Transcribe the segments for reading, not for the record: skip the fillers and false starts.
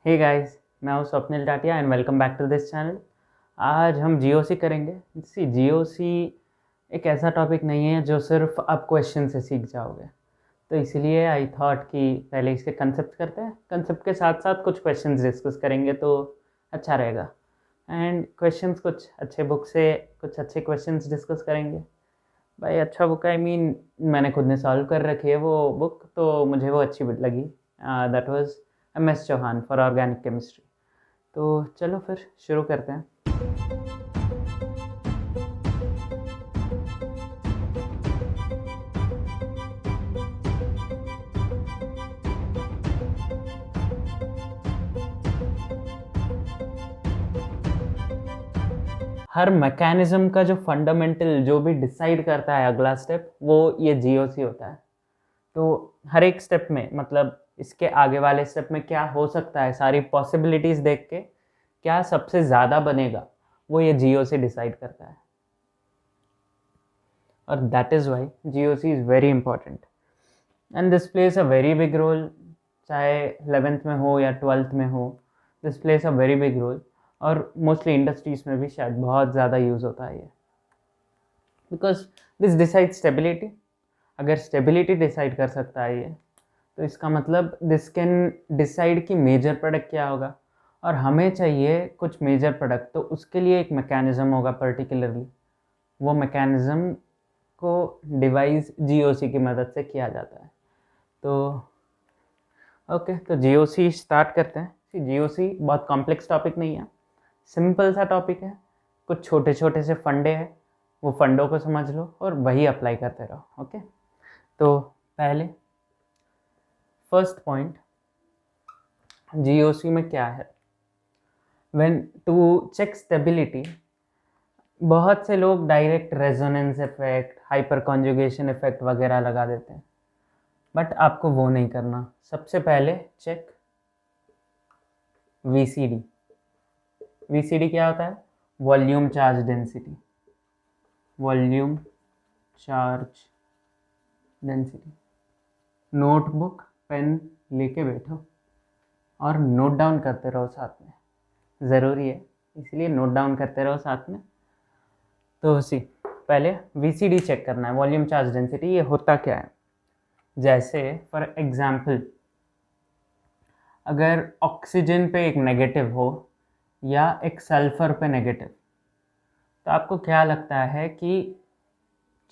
हे guys, मैं हूँ Swapnil Tatia and welcome back to this channel. आज हम जीओसी करेंगे। जीओसी एक ऐसा टॉपिक नहीं है जो सिर्फ आप क्वेश्चन से सीख जाओगे, तो इसीलिए आई थॉट कि पहले इसके कंसेप्ट करते हैं। कंसेप्ट के साथ साथ कुछ क्वेश्चंस डिस्कस करेंगे तो अच्छा रहेगा। एंड क्वेश्चंस कुछ अच्छे बुक से, कुछ अच्छे क्वेश्चंस डिस्कस करेंगे। भाई अच्छा बुक, आई मीन मैंने खुद ने सॉल्व कर रखी है वो बुक, तो मुझे वो अच्छी लगी। That was MS Chauhan for organic chemistry. तो चलो फिर शुरू करते हैं। हर मैकेनिज्म का जो फंडामेंटल जो भी डिसाइड करता है अगला स्टेप, वो ये जीओसी होता है। तो हर एक स्टेप में, मतलब इसके आगे वाले स्टेप में क्या हो सकता है, सारी पॉसिबिलिटीज़ देख के क्या सबसे ज़्यादा बनेगा, वो ये जीओसी डिसाइड करता है। और that is why GOC is very important and this plays a very big role. चाहे 11th में हो या 12th में हो, this plays a very big role. और मोस्टली इंडस्ट्रीज़ में भी शायद बहुत ज़्यादा यूज़ होता है ये, बिकॉज दिस डिसाइड स्टेबिलिटी। अगर स्टेबिलिटी डिसाइड कर सकता है ये, तो इसका मतलब दिस कैन डिसाइड कि मेजर प्रोडक्ट क्या होगा। और हमें चाहिए कुछ मेजर प्रोडक्ट, तो उसके लिए एक मैकेनिज़्म होगा पर्टिकुलरली। वो मैकेनिज़्म को डिवाइस जीओसी की मदद से किया जाता है। तो ओके, तो जीओसी स्टार्ट करते हैं। जीओसी बहुत कॉम्प्लेक्स टॉपिक नहीं है, सिंपल सा टॉपिक है। कुछ छोटे छोटे से फंडे हैं, वो फंडों को समझ लो और वही अप्लाई करते रहो। ओके, तो पहले फर्स्ट पॉइंट जीओसी में क्या है। व्हेन टू चेक स्टेबिलिटी, बहुत से लोग direct resonance effect, hyper conjugation effect वगैरह लगा देते हैं, बट आपको वो नहीं करना। सबसे पहले चेक VCD। VCD क्या होता है? Volume charge density. Volume charge density. Notebook pen लेके बैठो और नोट डाउन करते रहो साथ में, ज़रूरी है, इसलिए नोट डाउन करते रहो साथ में। तो उसी पहले VCD चेक करना है, वॉल्यूम चार्ज डेंसिटी। ये होता क्या है? जैसे फॉर एग्जांपल, अगर ऑक्सीजन पे एक नेगेटिव हो या एक सल्फर पे नेगेटिव, तो आपको क्या लगता है कि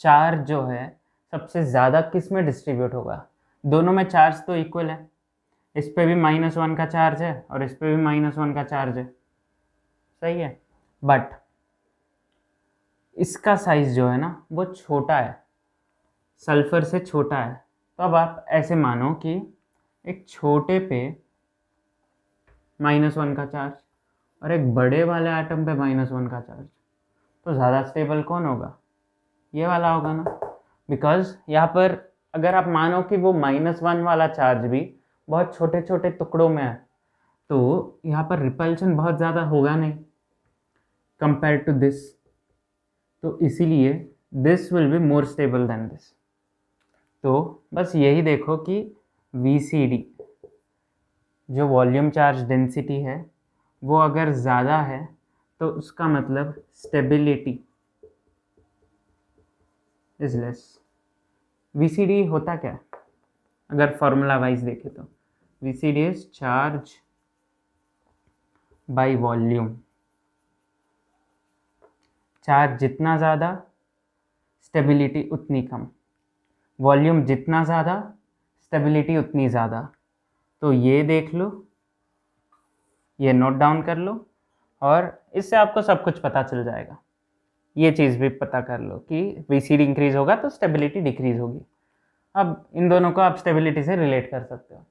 चार्ज जो है सबसे ज़्यादा किस में डिस्ट्रीब्यूट होगा? दोनों में चार्ज तो इक्वल है, इस पे भी -1 का चार्ज है और इस पे भी -1 का चार्ज है, सही है। बट इसका साइज जो है ना, वो छोटा है, सल्फर से छोटा है। तो अब आप ऐसे मानो कि एक छोटे पे -1 का चार्ज और एक बड़े वाले एटम पे -1 का चार्ज, तो ज़्यादा स्टेबल कौन होगा? ये वाला होगा ना, बिकॉज यहाँ पर अगर आप मानो कि वो -1 वाला चार्ज भी बहुत छोटे छोटे टुकड़ों में है, तो यहाँ पर रिपल्शन बहुत ज़्यादा होगा नहीं कंपेयर टू दिस। तो इसीलिए this will be more stable than this. तो बस यही देखो कि VCD जो वॉल्यूम चार्ज डेंसिटी है, वो अगर ज़्यादा है, तो उसका मतलब स्टेबिलिटी इज लेस। VCD होता क्या है अगर फॉर्मूला वाइज देखें तो? VCD is charge by volume. Charge जितना ज़्यादा, स्टेबिलिटी उतनी कम। वॉल्यूम जितना ज़्यादा, स्टेबिलिटी उतनी ज़्यादा। तो ये देख लो, ये नोट डाउन कर लो, और इससे आपको सब कुछ पता चल जाएगा। ये चीज़ भी पता कर लो कि VCD इंक्रीज होगा तो स्टेबिलिटी डिक्रीज होगी। अब इन दोनों को आप स्टेबिलिटी से रिलेट कर सकते हो।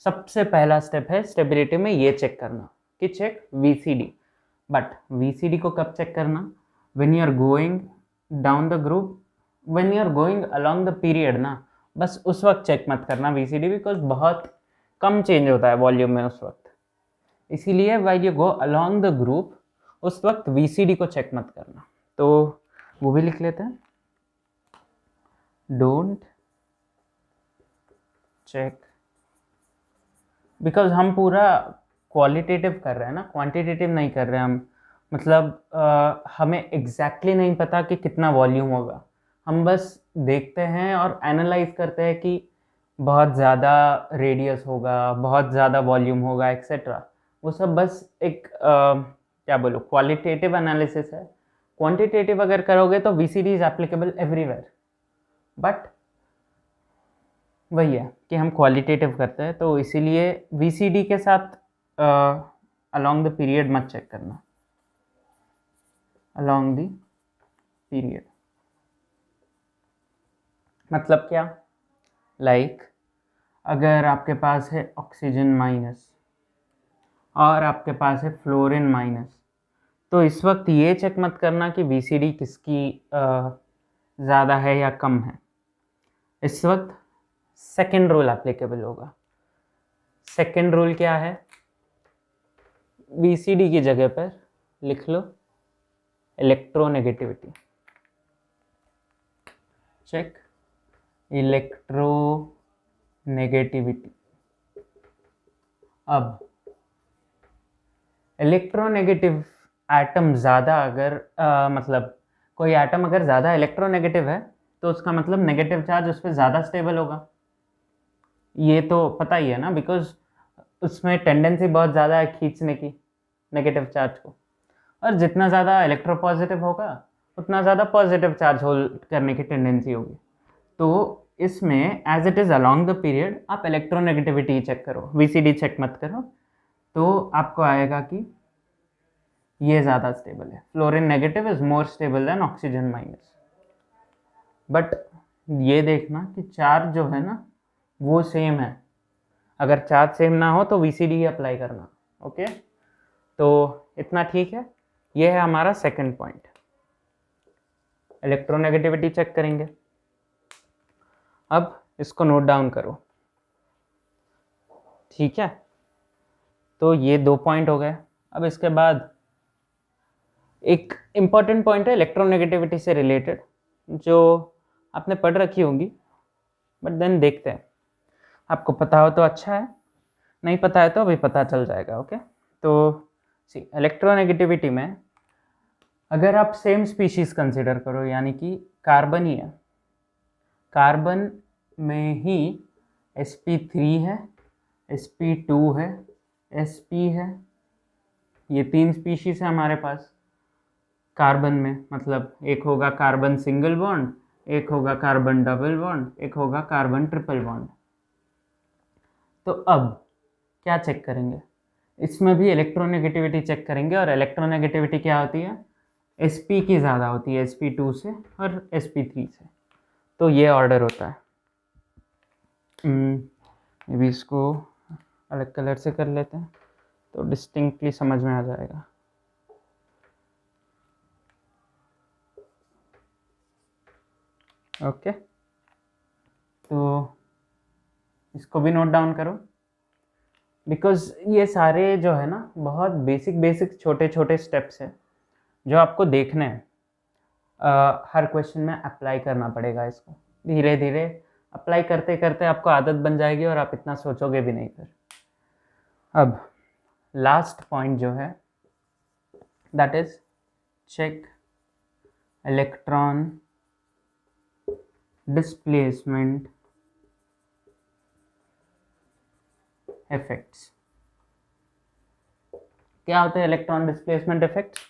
सबसे पहला स्टेप है स्टेबिलिटी में ये चेक करना कि चेक VCD। बट VCD को कब चेक करना? When you are going down the group, when you are going along the period ना, बस उस वक्त चेक मत करना VCD, बिकॉज बहुत कम चेंज होता है वॉल्यूम में उस वक्त। इसीलिए while you go along the group, उस वक्त VCD को चेक मत करना। तो वो भी लिख लेते हैं, डोंट चेक, बिकॉज हम पूरा क्वालिटेटिव कर रहे हैं ना, क्वांटिटेटिव नहीं कर रहे हैं हम। मतलब हमें एग्जैक्टली नहीं पता कि कितना वॉल्यूम होगा, हम बस देखते हैं और एनालाइज करते हैं कि बहुत ज़्यादा रेडियस होगा, बहुत ज़्यादा वॉल्यूम होगा, एक्सेट्रा। वो सब बस एक क्या बोलो, क्वालिटेटिव एनालिसिस है। क्वांटिटेटिव अगर करोगे तो VCD is applicable everywhere, but वही है कि हम क्वालिटेटिव करते हैं, तो इसीलिए वीसीडी के साथ अलोंग द पीरियड मत चेक करना, अलोंग द पीरियड मतलब क्या, लाइक अगर आपके पास है ऑक्सीजन माइनस और आपके पास है फ्लोरीन माइनस, तो इस वक्त ये चेक मत करना कि वीसीडी किसकी ज़्यादा है या कम है। इस वक्त सेकेंड रूल एप्लीकेबल होगा। सेकेंड रूल क्या है, वीसीडी की जगह पर लिख लो इलेक्ट्रोनेगेटिविटी। Check electronegativity. अब इलेक्ट्रोनेगेटिव एटम ज़्यादा अगर मतलब कोई एटम अगर ज़्यादा इलेक्ट्रोनेगेटिव है तो उसका मतलब नेगेटिव चार्ज उस पर ज़्यादा स्टेबल होगा। ये तो पता ही है ना, बिकॉज उसमें टेंडेंसी बहुत ज़्यादा है खींचने की नेगेटिव चार्ज को, और जितना ज़्यादा इलेक्ट्रोपॉजिटिव होगा उतना ज़्यादा पॉजिटिव चार्ज होल्ड करने की टेंडेंसी होगी। तो इसमें as it is along the period आप इलेक्ट्रोनेगेटिविटी चेक करो, वीसीडी चेक मत करो, तो आपको आएगा कि ये ज़्यादा स्टेबल है। Fluorine negative is more stable then oxygen minus. But ये देखना कि चार्ज जो है ना वो सेम है, अगर चार्ज सेम ना हो तो वीसीडी ही अप्लाई करना। ओके, तो इतना ठीक है। ये है हमारा सेकंड पॉइंट, इलेक्ट्रोनेगेटिविटी चेक करेंगे। अब इसको नोट डाउन करो, ठीक है। तो ये 2 पॉइंट हो गए। अब इसके बाद एक इम्पॉर्टेंट पॉइंट है इलेक्ट्रोनेगेटिविटी से रिलेटेड, जो आपने पढ़ रखी होंगी, बट देन देखते हैं। आपको पता हो तो अच्छा है, नहीं पता है तो अभी पता चल जाएगा। ओके, तो सी इलेक्ट्रोनेगेटिविटी में अगर आप सेम स्पीशीज़ कंसिडर करो, यानी कि कार्बन ही है, कार्बन में ही sp3 है, sp2 है, sp है, ये 3 स्पीशीज़ है हमारे पास कार्बन में। मतलब एक होगा कार्बन सिंगल बॉन्ड, एक होगा कार्बन डबल बॉन्ड, एक होगा कार्बन ट्रिपल बॉन्ड। तो अब क्या चेक करेंगे, इसमें भी इलेक्ट्रोनेगेटिविटी चेक करेंगे। और इलेक्ट्रोनेगेटिविटी क्या होती है, sp की ज़्यादा होती है sp2 से और sp3 से। तो ये ऑर्डर होता है। अभी इसको अलग कलर से कर लेते हैं तो डिस्टिंक्टली समझ में आ जाएगा। ओके, तो इसको भी नोट डाउन करो, बिकॉज ये सारे जो है ना बहुत बेसिक बेसिक छोटे छोटे स्टेप्स हैं जो आपको देखने हैं। हर क्वेश्चन में अप्लाई करना पड़ेगा इसको, धीरे धीरे अप्लाई करते करते आपको आदत बन जाएगी और आप इतना सोचोगे भी नहीं फिर। अब लास्ट पॉइंट जो है that is check electron displacement effects. क्या होते हैं इलेक्ट्रॉन डिस्प्लेसमेंट इफेक्ट्स?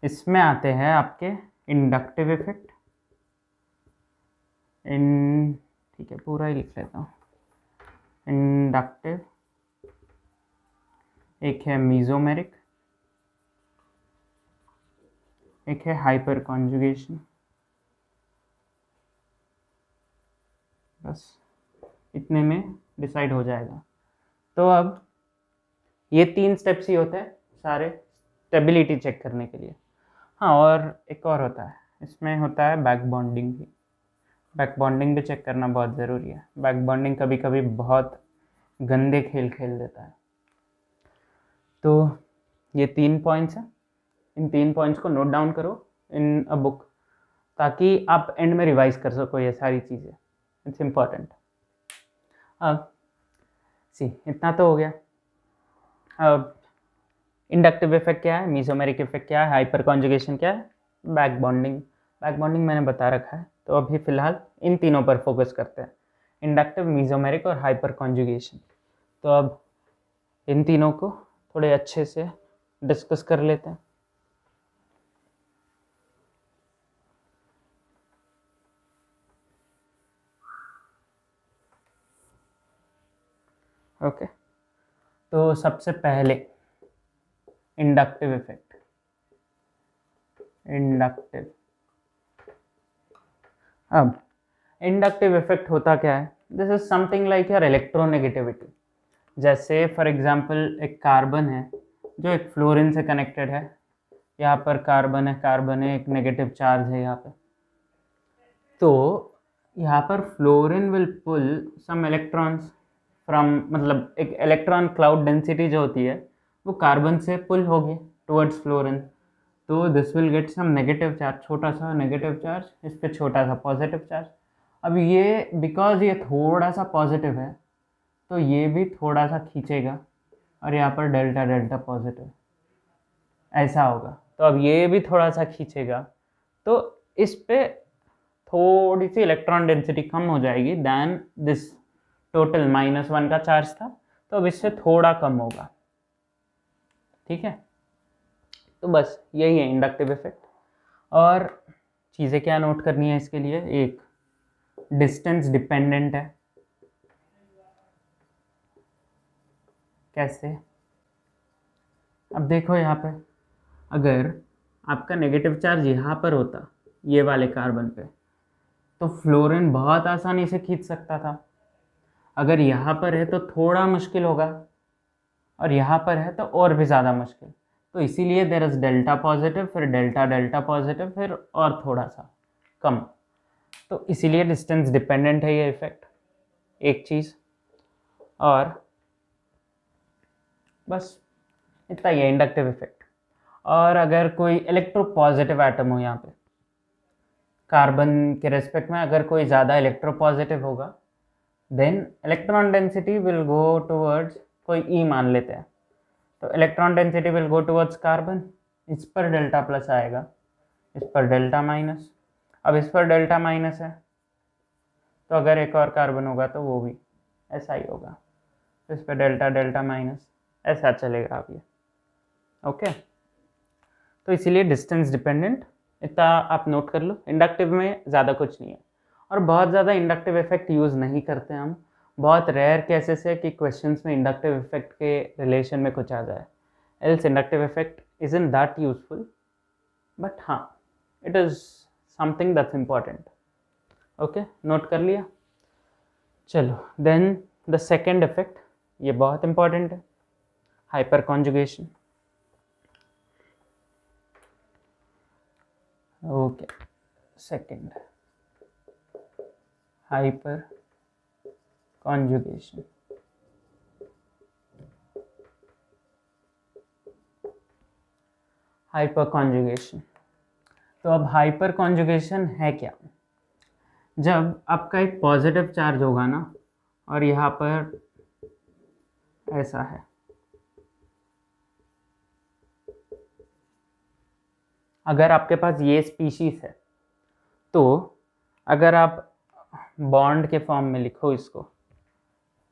इसमें आते हैं आपके इंडक्टिव इफेक्ट, ठीक है पूरा ही लिख लेता हूँ, इंडक्टिव, एक है मीजोमेरिक, एक है हाइपर कॉन्जुगेशन। बस इतने में डिसाइड हो जाएगा। तो अब ये 3 स्टेप्स ही होते हैं सारे स्टेबिलिटी चेक करने के लिए। हाँ, और एक और होता है, इसमें होता है बैक बॉन्डिंग भी। बैक बॉन्डिंग भी चेक करना बहुत ज़रूरी है। बैक बॉन्डिंग कभी कभी बहुत गंदे खेल खेल देता है। तो ये 3 पॉइंट्स हैं, इन 3 पॉइंट्स को नोट डाउन करो इन अ बुक, ताकि आप एंड में रिवाइज कर सको ये सारी चीज़ें। It's important. अब सी इतना तो हो गया। अब इंडक्टिव इफेक्ट क्या है, मीसोमेरिक इफेक्ट क्या है, हाइपर कॉन्जुगेशन क्या है, बैक बॉन्डिंग। बैक बॉन्डिंग मैंने बता रखा है, तो अभी फ़िलहाल इन तीनों पर फोकस करते हैं, इंडक्टिव, मीसोमेरिक और हाइपर कॉन्जुगेशन। तो अब इन तीनों को थोड़े अच्छे से डिस्कस कर लेते हैं। ओके, तो सबसे पहले इंडक्टिव इफेक्ट। इंडक्टिव, अब इंडक्टिव इफेक्ट होता क्या है, this is something like your electronegativity. जैसे फॉर एग्जांपल एक कार्बन है जो एक फ्लोरीन से कनेक्टेड है, यहाँ पर कार्बन है, एक नेगेटिव चार्ज है यहाँ पे, तो यहाँ पर fluorine will pull some electrons from, मतलब एक इलेक्ट्रॉन क्लाउड डेंसिटी जो होती है वो कार्बन से पुल होगी टुवर्ड्स फ्लोरीन, तो this will get some negative charge, छोटा सा नेगेटिव चार्ज, इस पे छोटा सा पॉजिटिव चार्ज। अब ये बिकॉज ये थोड़ा सा पॉजिटिव है तो ये भी थोड़ा सा खींचेगा और यहाँ पर डेल्टा डेल्टा पॉजिटिव ऐसा होगा, तो अब ये भी थोड़ा सा खींचेगा, तो इस पे थोड़ी सी इलेक्ट्रॉन डेंसिटी कम हो जाएगी दैन दिस, टोटल -1 का चार्ज था तो अब इससे थोड़ा कम होगा। ठीक है, तो बस यही है इंडक्टिव इफेक्ट। और चीज़ें क्या नोट करनी है इसके लिए, एक डिस्टेंस डिपेंडेंट है। कैसे, अब देखो यहाँ पे अगर आपका नेगेटिव चार्ज यहाँ पर होता ये वाले कार्बन पे तो फ्लोरीन बहुत आसानी से खींच सकता था, अगर यहाँ पर है तो थोड़ा मुश्किल होगा और यहाँ पर है तो और भी ज़्यादा मुश्किल, तो इसीलिए देर इज़ डेल्टा पॉजिटिव, फिर डेल्टा डेल्टा पॉजिटिव, फिर और थोड़ा सा कम, तो इसीलिए डिस्टेंस डिपेंडेंट है ये इफेक्ट, एक चीज़। और बस इतना ही है इंडक्टिव इफेक्ट। और अगर कोई इलेक्ट्रो पॉजिटिव एटम हो यहाँ पे कार्बन के रेस्पेक्ट में, अगर कोई ज़्यादा इलेक्ट्रो पॉजिटिव होगा then electron density will go towards, कोई ई मान लेते हैं, तो electron density will go towards carbon, इस पर डेल्टा प्लस आएगा, इस पर डेल्टा माइनस। अब इस पर डेल्टा माइनस है तो अगर एक और कार्बन होगा तो वो भी ऐसा ही होगा, तो इस पर डेल्टा डेल्टा माइनस ऐसा चलेगा अब ये। ओके, तो इसीलिए डिस्टेंस डिपेंडेंट, इतना आप नोट कर लो, इंडक्टिव में ज़्यादा कुछ नहीं है। और बहुत ज़्यादा इंडक्टिव इफेक्ट यूज़ नहीं करते हम, बहुत रेयर केसेस है कि क्वेश्चंस में इंडक्टिव इफेक्ट के रिलेशन में कुछ आ जाए, else inductive effect is in that useful, but हाँ it is something that's important. Okay, note कर लिया। चलो देन द सेकेंड इफेक्ट, ये बहुत इंपॉर्टेंट है, hyper conjugation. Okay, second hyper conjugation. Hyper conjugation, तो अब हाइपर कॉन्जुगेशन है क्या, जब आपका एक पॉजिटिव चार्ज होगा ना और यहाँ पर ऐसा है, अगर आपके पास ये स्पीशीज है तो अगर आप बॉन्ड के फॉर्म में लिखो इसको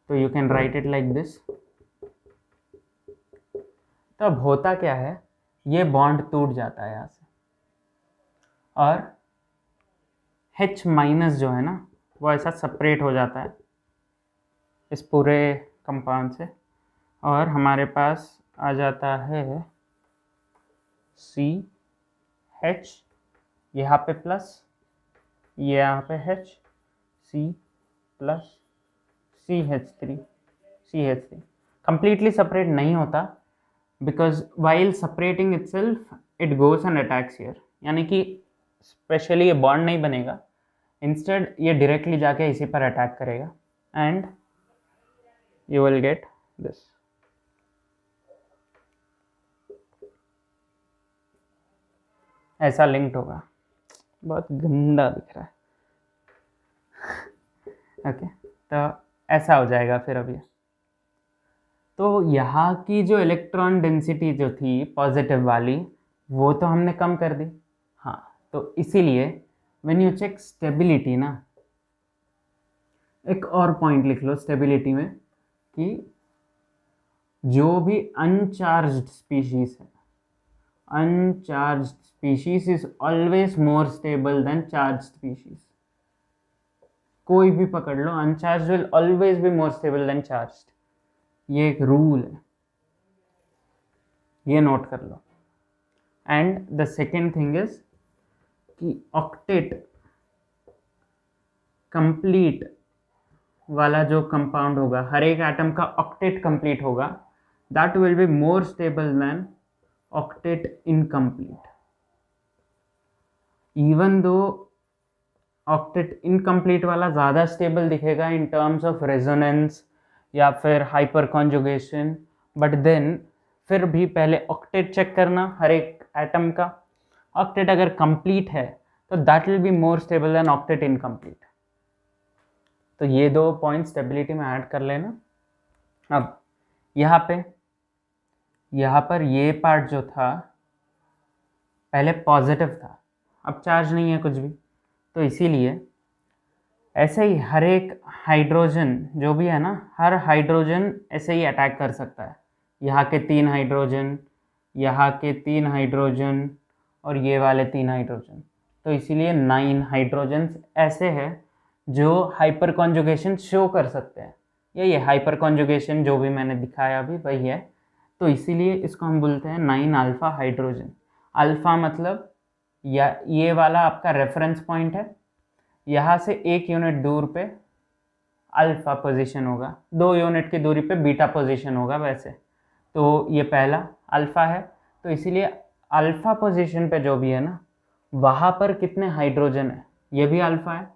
तो you can write it like this, तब होता क्या है, ये बॉन्ड टूट जाता है यहाँ से और H माइनस जो है ना वो ऐसा सेपरेट हो जाता है इस पूरे कंपाउंड से, और हमारे पास आ जाता है CH, यहाँ पे प्लस, ये यहाँ पे H, C plus CH3 completely separate नहीं होता because while separating itself it goes and attacks here, यानी कि स्पेशली ये बॉन्ड नहीं बनेगा, इंस्टेड ये डायरेक्टली जाके इसी पर अटैक करेगा and you will get this. ऐसा लिंक्ड होगा, बहुत गंदा दिख रहा है। ओके, तो ऐसा हो जाएगा फिर अब ये, तो यहाँ की जो इलेक्ट्रॉन डेंसिटी जो थी पॉजिटिव वाली, वो तो हमने कम कर दी। हाँ, तो इसीलिए व्हेन यू चेक स्टेबिलिटी ना, एक और पॉइंट लिख लो स्टेबिलिटी में कि जो भी अनचार्ज्ड स्पीशीज है, uncharged species is always more stable than charge species. कोई भी पकड़ लो, uncharged will always be more stable than charged. ये एक रूल है, ये नोट कर लो। And the second thing is कि ऑक्टेट कंप्लीट वाला जो कंपाउंड होगा, हर एक एटम का ऑक्टेट कंप्लीट होगा, that will be more stable than octet incomplete. Even दो ऑक्टेट इनकम्प्लीट वाला ज़्यादा स्टेबल दिखेगा इन टर्म्स ऑफ रेजोनेंस या फिर हाइपर कॉन्जुगेशन, बट देन फिर भी पहले ऑक्टेट चेक करना हर एक एटम का। ऑक्टेट अगर कंप्लीट है तो that will be more stable than octet incomplete. तो ये दो पॉइंट स्टेबिलिटी में ऐड कर लेना। अब यहाँ पर ये पार्ट जो था पहले पॉजिटिव था, अब चार्ज नहीं है कुछ भी, तो इसीलिए ऐसे ही हर एक हाइड्रोजन जो भी है ना, हर हाइड्रोजन ऐसे ही अटैक कर सकता है। यहाँ के 3 हाइड्रोजन, यहाँ के 3 हाइड्रोजन और ये वाले 3 हाइड्रोजन, तो इसीलिए 9 हाइड्रोजन्स ऐसे हैं जो हाइपर कॉन्जुगेशन शो कर सकते हैं। ये हाइपर कॉन्जुगेशन जो भी मैंने दिखाया अभी वही है, तो इसीलिए इसको हम बोलते हैं 9 अल्फ़ा हाइड्रोजन। अल्फ़ा मतलब या ये वाला आपका रेफरेंस पॉइंट है, यहाँ से 1 यूनिट दूर पे अल्फ़ा पोजीशन होगा, 2 यूनिट की दूरी पे बीटा पोजीशन होगा वैसे। तो ये पहला अल्फ़ा है, तो इसीलिए अल्फ़ा पोजीशन पे जो भी है ना, वहाँ पर कितने हाइड्रोजन है, ये भी अल्फ़ा है,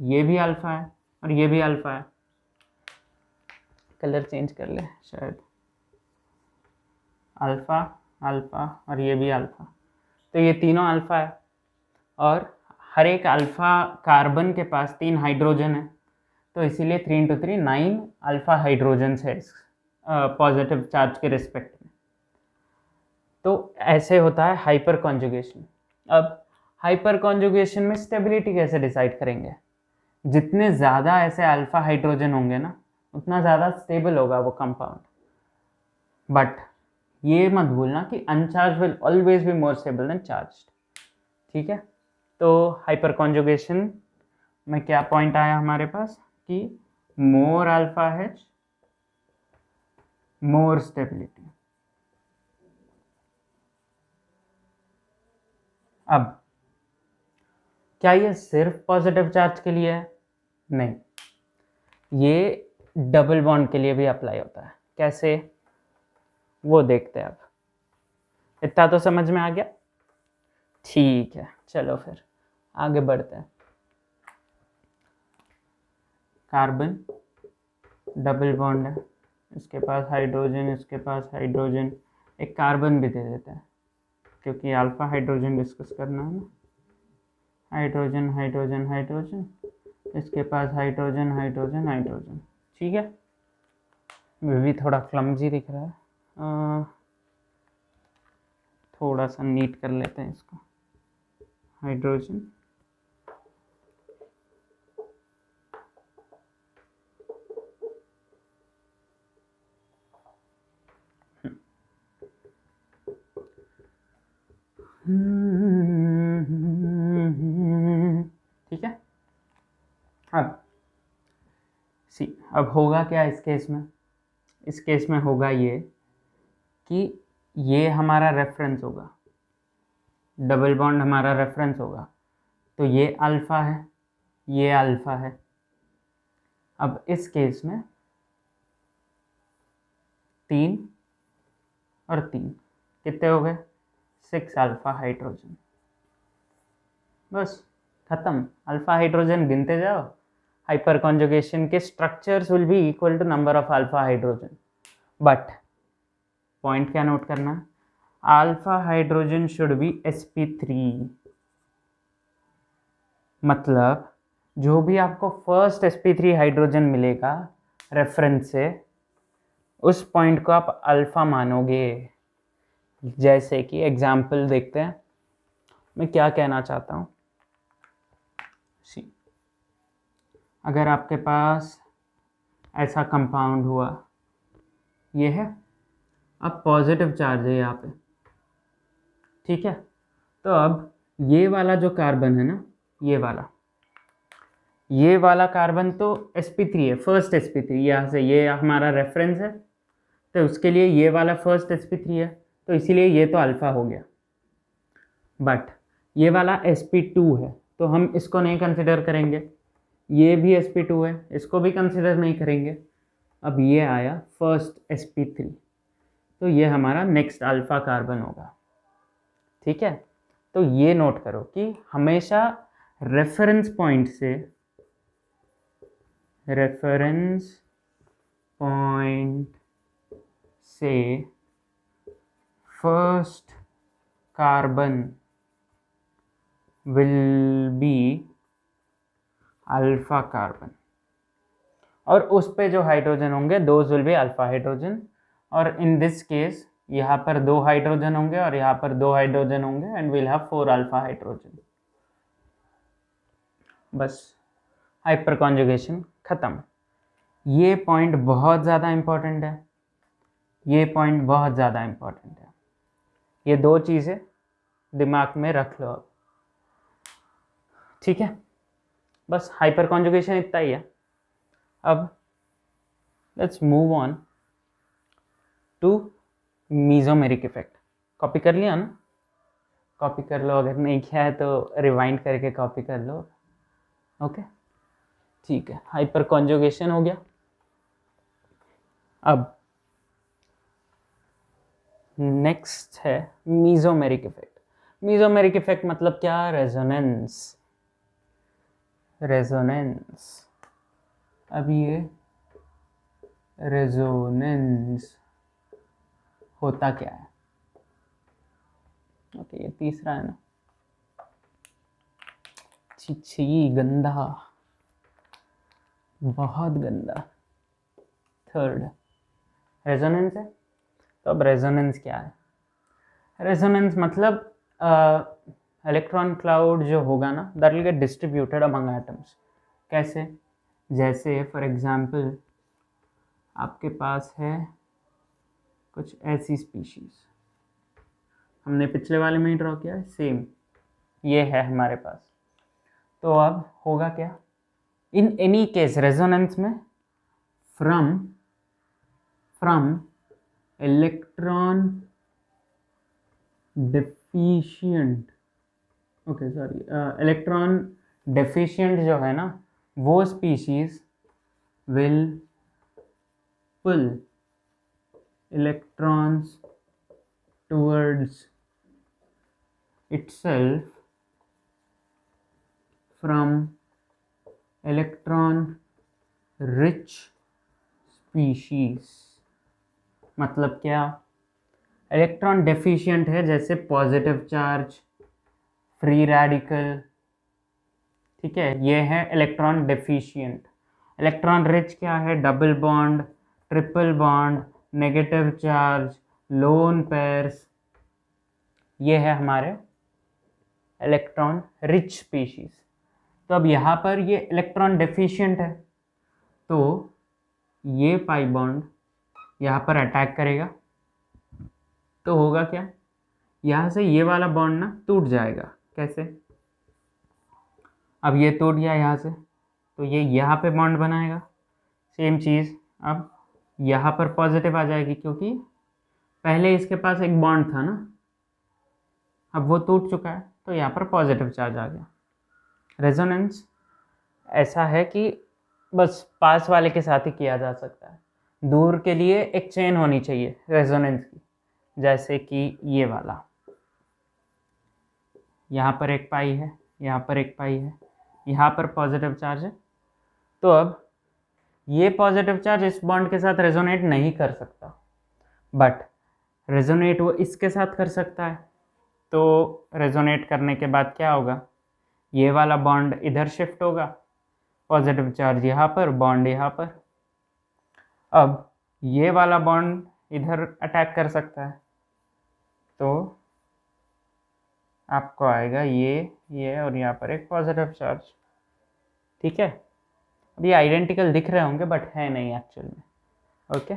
ये भी अल्फ़ा है और ये भी अल्फ़ा है। कलर चेंज कर ले शायद, अल्फ़ा अल्फ़ा और ये भी अल्फ़ा, तो ये तीनों अल्फ़ा है। और हर एक अल्फ़ा कार्बन के पास 3 हाइड्रोजन है, तो इसीलिए 3 × 3 9 अल्फ़ा हाइड्रोजन्स है पॉजिटिव चार्ज के रिस्पेक्ट में। तो ऐसे होता है हाइपर कॉन्जुगेशन। अब हाइपर कॉन्जुगेशन में स्टेबिलिटी कैसे डिसाइड करेंगे? जितने ज़्यादा ऐसे अल्फ़ा हाइड्रोजन होंगे ना, उतना ज़्यादा स्टेबल होगा वो कंपाउंड। बट ये मत भूलना कि अनचार्ज will always be more stable than charged. ठीक है, तो हाइपर कॉन्जुगेशन में क्या पॉइंट आया हमारे पास कि मोर अल्फा एच मोर स्टेबिलिटी। अब क्या ये सिर्फ पॉजिटिव चार्ज के लिए है? नहीं, ये डबल बॉन्ड के लिए भी अप्लाई होता है। कैसे, वो देखते हैं। अब इतना तो समझ में आ गया? ठीक है, चलो फिर आगे बढ़ते हैं। कार्बन डबल बॉन्ड है, इसके पास हाइड्रोजन, इसके पास हाइड्रोजन, एक कार्बन भी दे देता है क्योंकि अल्फा हाइड्रोजन डिस्कस करना है ना। हाइड्रोजन हाइड्रोजन हाइड्रोजन, इसके पास हाइड्रोजन हाइड्रोजन हाइड्रोजन। ठीक है, ये भी थोड़ा क्लमजी दिख रहा है, थोड़ा सा नीट कर लेते हैं इसको। हाइड्रोजन ठीक है। अब होगा क्या इस केस में? इस केस में होगा ये कि ये हमारा रेफरेंस होगा, डबल बॉन्ड हमारा रेफरेंस होगा, तो ये अल्फ़ा है, ये अल्फ़ा है। अब इस केस में 3 और 3 कितने हो गए? 6 अल्फ़ा हाइड्रोजन। बस खत्म, अल्फ़ा हाइड्रोजन गिनते जाओ, हाइपर कॉन्जुगेशन के structures will be equal to number of alpha hydrogen. But point क्या नोट करना है? Alpha hydrogen should be sp3। मतलब जो भी आपको फर्स्ट sp3 हाइड्रोजन मिलेगा रेफरेंस से, उस पॉइंट को आप अल्फ़ा मानोगे। जैसे कि एग्जाम्पल देखते हैं मैं क्या कहना चाहता हूँ। अगर आपके पास ऐसा कंपाउंड हुआ, ये है, अब पॉजिटिव चार्ज है यहाँ पे, ठीक है। तो अब ये वाला जो कार्बन है ना, ये वाला कार्बन तो sp3 है, फर्स्ट sp3, यहाँ से ये हमारा रेफरेंस है, तो उसके लिए ये वाला फर्स्ट sp3 है, तो इसीलिए ये तो अल्फ़ा हो गया। बट ये वाला sp2 है, तो हम इसको नहीं कंसिडर करेंगे। ये भी sp2 है, इसको भी कंसिडर नहीं करेंगे। अब ये आया फर्स्ट sp3, तो ये हमारा नेक्स्ट अल्फ़ा कार्बन होगा, ठीक है। तो ये नोट करो कि हमेशा रेफरेंस पॉइंट से first carbon will be alpha carbon, और उस पे जो हाइड्रोजन होंगे those will be alpha hydrogen. और इन दिस केस यहाँ पर 2 हाइड्रोजन होंगे और यहाँ पर 2 हाइड्रोजन होंगे, and will have 4 alpha hydrogen. बस हाइपर कॉन्जुगेशन खत्म। ये पॉइंट बहुत ज़्यादा इम्पॉर्टेंट है, ये पॉइंट बहुत ज़्यादा इम्पॉर्टेंट है। ये 2 चीज़ें दिमाग में रख लो अब, ठीक है। बस हाइपर कॉन्जुगेशन इतना ही है। अब let's move on to mesomeric effect. Copy कर लिया ना? कॉपी कर लो, अगर नहीं किया है तो रिवाइंड करके कॉपी कर लो। ओके, ठीक है, हाइपर कॉन्जुगेशन हो गया। अब नेक्स्ट है मीज़ोमेरिक इफेक्ट। मीज़ोमेरिक इफेक्ट मतलब क्या? रेजोनेंस। अब ये रेजोनेंस होता क्या है? ओके, ये तीसरा है ना, छी गंदा, बहुत गंदा। थर्ड रेजोनेंस है। तो अब रेजोनेंस क्या है? रेजोनेंस मतलब इलेक्ट्रॉन क्लाउड जो होगा ना, that will get distributed among atoms. कैसे? जैसे फॉर एग्जांपल आपके पास है कुछ ऐसी स्पीशीज, हमने पिछले वाले में ही ड्रॉ किया है, सेम ये है हमारे पास। तो अब होगा क्या? इन एनी केस रेजोनेंस में from electron deficient, okay sorry, electron deficient जो है ना, वो species will pull electrons towards itself from electron rich species। मतलब क्या? इलेक्ट्रॉन डेफिशिएंट है, जैसे पॉजिटिव चार्ज, फ्री रेडिकल, ठीक है, ये है इलेक्ट्रॉन डेफिशिएंट। इलेक्ट्रॉन रिच क्या है? Double bond, triple bond, negative charge, lone pairs, ये है हमारे इलेक्ट्रॉन रिच स्पीशीज। तो अब यहाँ पर ये इलेक्ट्रॉन डेफिशिएंट है, तो ये पाई बॉन्ड यहाँ पर अटैक करेगा, तो होगा क्या? यहाँ से ये वाला बॉन्ड ना टूट जाएगा। कैसे? अब ये टूट गया यहाँ से, तो ये यहाँ पे बॉन्ड बनाएगा, सेम चीज़। अब यहाँ पर पॉजिटिव आ जाएगी, क्योंकि पहले इसके पास एक बॉन्ड था ना, अब वो टूट चुका है, तो यहाँ पर पॉजिटिव चार्ज आ गया। रेजोनेंस ऐसा है कि बस पास वाले के साथ ही किया जा सकता है, दूर के लिए एक चेन होनी चाहिए रेजोनेंस की। जैसे कि ये वाला, यहाँ पर एक पाई है, यहाँ पर एक पाई है, यहाँ पर पॉजिटिव चार्ज है, तो अब ये पॉजिटिव चार्ज इस बॉन्ड के साथ रेजोनेट नहीं कर सकता, बट रेजोनेट वो इसके साथ कर सकता है। तो रेजोनेट करने के बाद क्या होगा? ये वाला बॉन्ड इधर शिफ्ट होगा, पॉजिटिव चार्ज यहाँ पर, बॉन्ड यहाँ पर। अब ये वाला बॉन्ड इधर अटैक कर सकता है, तो आपको आएगा ये और यहाँ पर एक पॉजिटिव चार्ज। ठीक है, अब ये आइडेंटिकल दिख रहे होंगे बट है नहीं एक्चुअल में। ओके,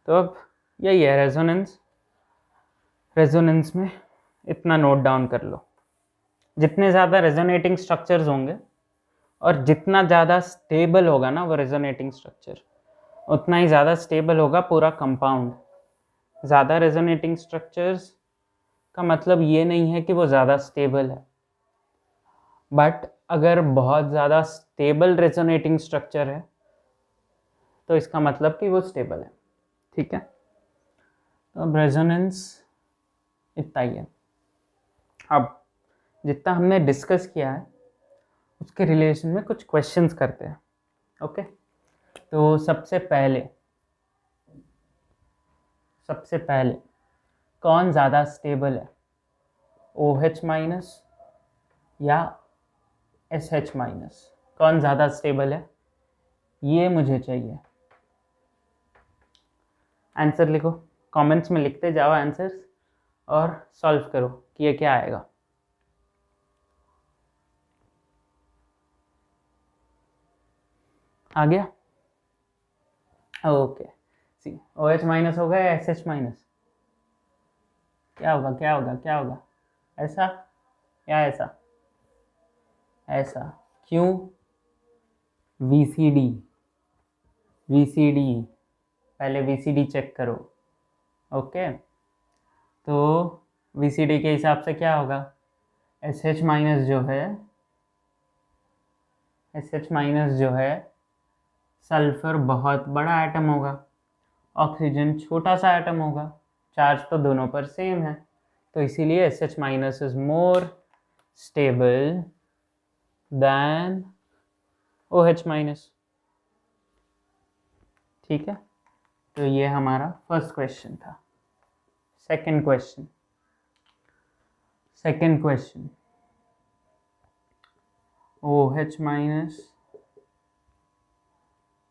तो अब यही है रेजोनेंस। रेजोनेंस में इतना नोट डाउन कर लो, जितने ज़्यादा रेजोनेटिंग स्ट्रक्चर्स होंगे और जितना ज़्यादा स्टेबल होगा ना वो रेजोनेटिंग स्ट्रक्चर, उतना ही ज़्यादा स्टेबल होगा पूरा कंपाउंड। ज़्यादा रेजोनेटिंग स्ट्रक्चर्स का मतलब ये नहीं है कि वो ज़्यादा स्टेबल है, बट अगर बहुत ज़्यादा स्टेबल रेजोनेटिंग स्ट्रक्चर है तो इसका मतलब कि वो स्टेबल है। ठीक है, तो अब रेजोनेंस इतना ही है। अब जितना हमने डिस्कस किया है उसके रिलेशन में कुछ क्वेश्चंस करते हैं। ओके, तो सबसे पहले कौन ज़्यादा स्टेबल है, OH माइनस या SH माइनस? कौन ज़्यादा स्टेबल है ये मुझे चाहिए। आंसर लिखो, कमेंट्स में लिखते जाओ आंसर्स और सॉल्व करो कि ये क्या आएगा। आ गया? ओके, सी OH माइनस होगा या SH माइनस? क्या होगा क्या होगा क्या होगा? ऐसा या ऐसा? ऐसा। क्यों? VCD पहले VCD चेक करो। ओके, तो VCD के हिसाब से क्या होगा? SH माइनस जो है सल्फर बहुत बड़ा एटम होगा, ऑक्सीजन छोटा सा एटम होगा, चार्ज तो दोनों पर सेम है, तो इसीलिए SH minus is more stable then OH minus. ठीक है, तो ये हमारा फर्स्ट क्वेश्चन था। सेकंड क्वेश्चन OH माइनस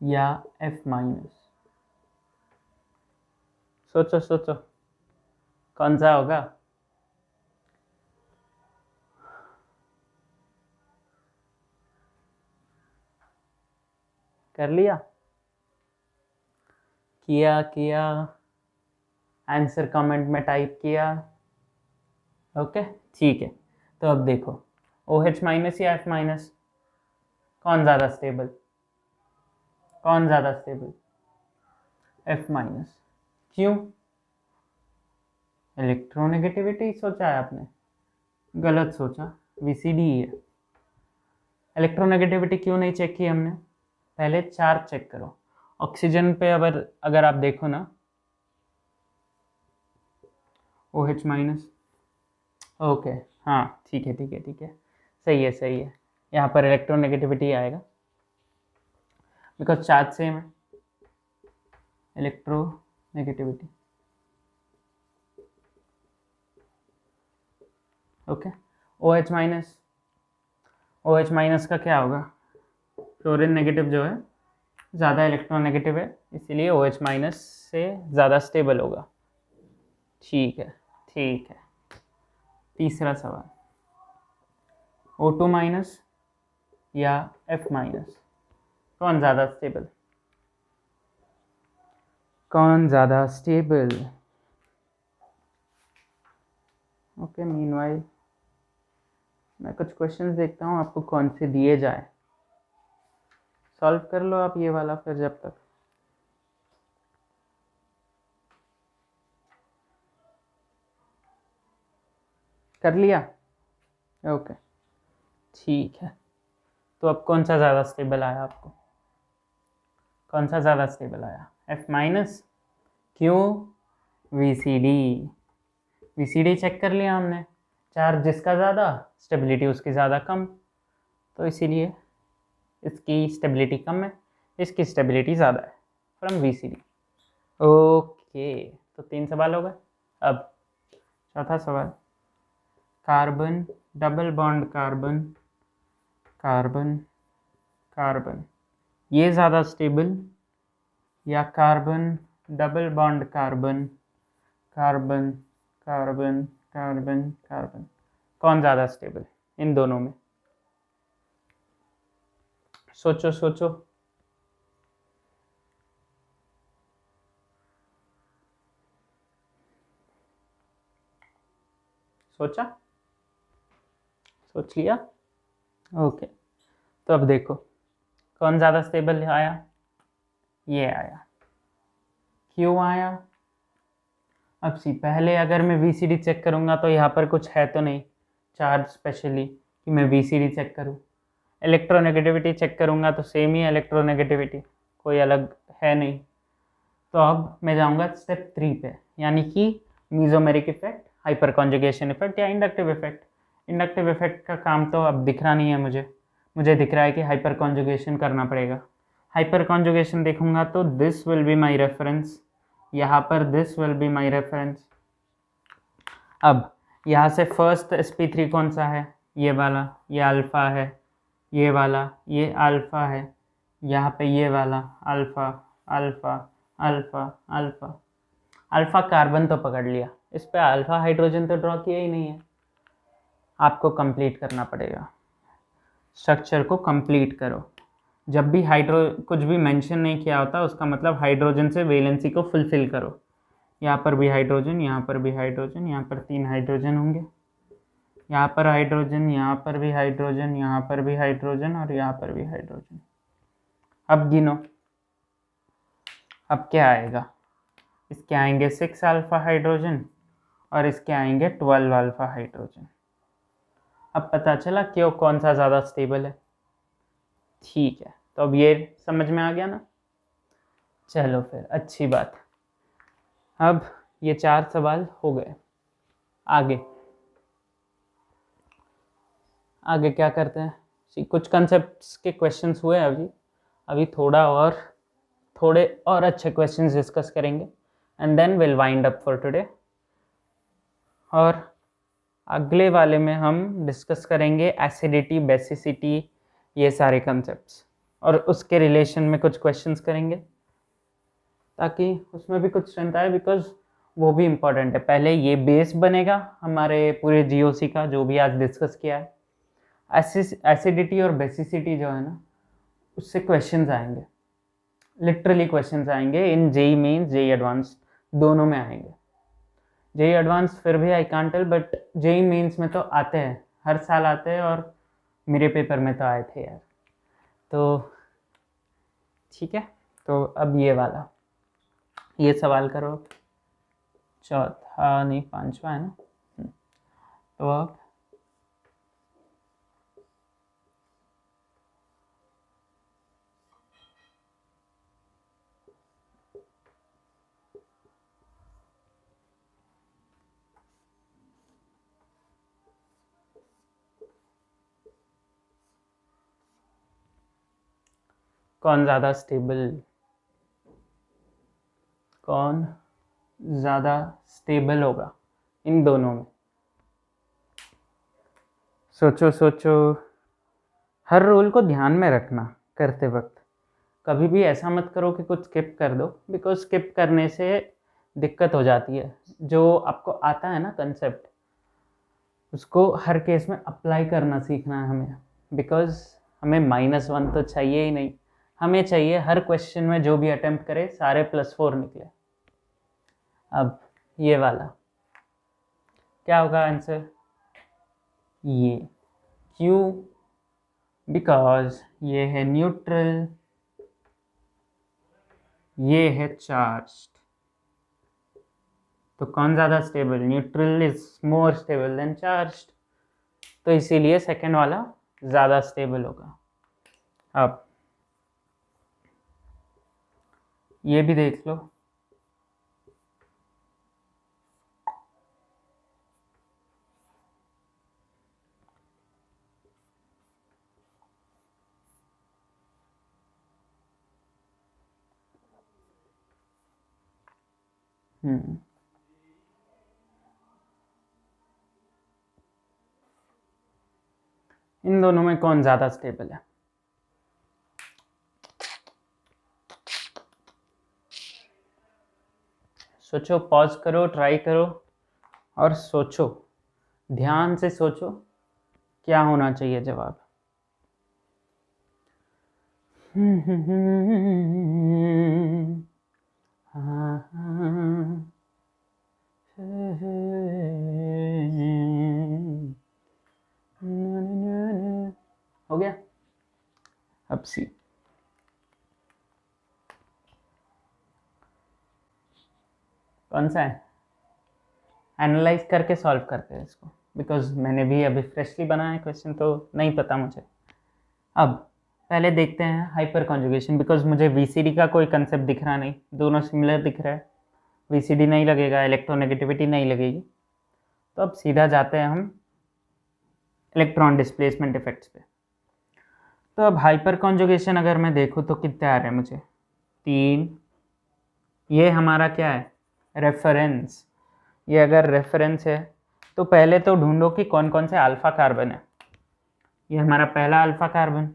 या F माइनस? सोचो कौन सा होगा? कर लिया? किया आंसर कमेंट में टाइप किया? ओके, ठीक है, तो अब देखो OH माइनस या F माइनस, कौन ज़्यादा स्टेबल? F minus. क्यों? इलेक्ट्रोनेगेटिविटी सोचा है आपने? गलत सोचा, VCD ही है। इलेक्ट्रोनेगेटिविटी क्यों नहीं चेक की हमने? पहले चार्ज चेक करो। ऑक्सीजन पे अगर आप देखो ना, OH माइनस। ओके, हाँ ठीक है, सही है, यहाँ पर इलेक्ट्रोनेगेटिविटी आएगा बिकॉज चार्ज सेम है। Electronegativity okay. OH माइनस का क्या होगा? फ्लोरीन नेगेटिव जो है ज़्यादा इलेक्ट्रोनेगेटिव है, इसीलिए OH माइनस से ज़्यादा स्टेबल होगा। ठीक है। तीसरा सवाल, O2 माइनस या F माइनस, कौन ज़्यादा स्टेबल? ओके, मीनवाइल मैं कुछ क्वेश्चंस देखता हूँ आपको कौन से दिए जाए, सॉल्व कर लो आप ये वाला फिर जब तक। कर लिया? ओके, ठीक है, तो अब कौन सा ज़्यादा स्टेबल आया आपको? F minus. क्यों? VCD चेक कर लिया हमने, चार्ज जिसका ज़्यादा स्टेबिलिटी उसकी ज़्यादा कम, तो इसीलिए इसकी स्टेबिलिटी कम है, इसकी स्टेबिलिटी ज़्यादा है फ्रॉम VCD। ओके, तो 3 सवाल हो गए। अब चौथा सवाल, कार्बन डबल बॉन्ड कार्बन ये ज़्यादा स्टेबल या carbon double bond carbon carbon carbon carbon carbon, कौन ज़्यादा स्टेबल इन दोनों में? सोचो सोचो। सोचा? सोच लिया? ओके, तो अब देखो कौन ज़्यादा स्टेबल आया। ये आया। क्यों आया? अब सी पहले अगर मैं वीसीडी चेक करूँगा तो यहाँ पर कुछ है तो नहीं चार्ज स्पेशली कि मैं वीसीडी चेक करूँ। इलेक्ट्रोनेगेटिविटी चेक करूँगा तो सेम ही इलेक्ट्रोनेगेटिविटी, कोई अलग है नहीं। तो अब मैं जाऊँगा स्टेप 3 पे, यानी कि mesomeric effect, hyper conjugation effect या इंडक्टिव इफेक्ट। इंडक्टिव इफेक्ट का काम तो अब दिख रहा नहीं है मुझे दिख रहा है कि हाइपर कॉन्जुगेशन करना पड़ेगा। हाइपर कॉन्जुगेशन देखूंगा तो this will be my reference, यहाँ पर this will be my reference. अब यहाँ से फर्स्ट sp3 कौन सा है? ये वाला, ये अल्फ़ा है। ये वाला, ये अल्फ़ा है। यहाँ पे ये वाला alpha alpha alpha alpha alpha carbon तो पकड़ लिया, इस पे अल्फ़ा हाइड्रोजन तो ड्रॉ किया ही नहीं है। आपको कंप्लीट करना पड़ेगा, स्ट्रक्चर को कंप्लीट करो। जब भी कुछ भी मेंशन नहीं किया होता उसका मतलब हाइड्रोजन से वैलेंसी को फुलफिल करो। यहाँ पर भी हाइड्रोजन, यहाँ पर भी हाइड्रोजन, यहाँ पर 3 हाइड्रोजन होंगे, यहाँ पर हाइड्रोजन, यहाँ पर भी हाइड्रोजन, यहाँ पर भी हाइड्रोजन और यहाँ पर भी हाइड्रोजन। अब गिनो, अब क्या आएगा? इसके आएंगे 6 अल्फ़ा हाइड्रोजन और इसके आएंगे 12 अल्फ़ा हाइड्रोजन। अब पता चला क्यों कौन सा ज़्यादा स्टेबल है। ठीक है, तो अब ये समझ में आ गया ना। चलो फिर अच्छी बात। अब ये 4 सवाल हो गए। आगे क्या करते हैं? कुछ कंसेप्ट्स के क्वेश्चंस हुए अभी थोड़े और अच्छे क्वेश्चंस डिस्कस करेंगे and then will wind up for today. और अगले वाले में हम डिस्कस करेंगे एसिडिटी, बेसिसिटी, ये सारे कंसेप्ट्स, और उसके रिलेशन में कुछ क्वेश्चंस करेंगे ताकि उसमें भी कुछ स्ट्रेंथ आए, बिकॉज वो भी इम्पॉर्टेंट है। पहले ये बेस बनेगा हमारे पूरे जीओसी का जो भी आज डिस्कस किया है। एसिडिटी और बेसिसिटी जो है ना, उससे क्वेश्चंस आएंगे, लिटरली क्वेश्चंस आएंगे in JEE mains, JEE advance, दोनों में आएंगे। जेई एडवांस फिर भी I can't tell, but JEE mains में तो आते हैं, हर साल आते हैं, और मेरे पेपर में तो आए थे यार। तो ठीक है, तो अब ये सवाल करो, चौथा नहीं 5वां है ना। तो अब कौन ज़्यादा स्टेबल होगा इन दोनों में? सोचो सोचो, हर रूल को ध्यान में रखना करते वक्त। कभी भी ऐसा मत करो कि कुछ स्किप कर दो, बिकॉज स्किप करने से दिक्कत हो जाती है। जो आपको आता है ना कंसेप्ट, उसको हर केस में अप्लाई करना सीखना है हमें, बिकॉज हमें -1 तो चाहिए ही नहीं। हमें चाहिए हर क्वेश्चन में जो भी अटेम्प्ट करे सारे +4 निकले। अब ये वाला क्या होगा आंसर? ये क्यों? बिकॉज ये है न्यूट्रल, ये है चार्ज्ड। तो कौन ज़्यादा stable? Neutral is more stable than charged, तो इसीलिए सेकंड वाला ज़्यादा स्टेबल होगा। अब ये भी देख लो, इन दोनों में कौन ज़्यादा स्टेबल है? सोचो, पॉज करो, ट्राई करो और सोचो, ध्यान से सोचो क्या होना चाहिए जवाब। हो गया। अब सी, कौन सा है? एनालाइज करके सॉल्व करते हैं इसको, बिकॉज मैंने भी अभी फ्रेशली बनाया है क्वेश्चन, तो नहीं पता मुझे। अब पहले देखते हैं हाइपर कॉन्जुगेशन, बिकॉज मुझे वीसीडी का कोई कंसेप्ट दिख रहा नहीं, दोनों सिमिलर दिख रहा है। वीसीडी नहीं लगेगा, इलेक्ट्रोनेगेटिविटी नहीं लगेगी, तो अब सीधा जाते हैं हम इलेक्ट्रॉन डिस्प्लेसमेंट इफेक्ट्स पे। तो अब हाइपर कॉन्जुगेशन अगर मैं देखूँ तो कितने आ रहे हैं मुझे? 3। ये हमारा क्या है? रेफरेंस। ये अगर रेफरेंस है तो पहले तो ढूंढो कि कौन कौन से अल्फा कार्बन है। ये हमारा पहला अल्फा कार्बन,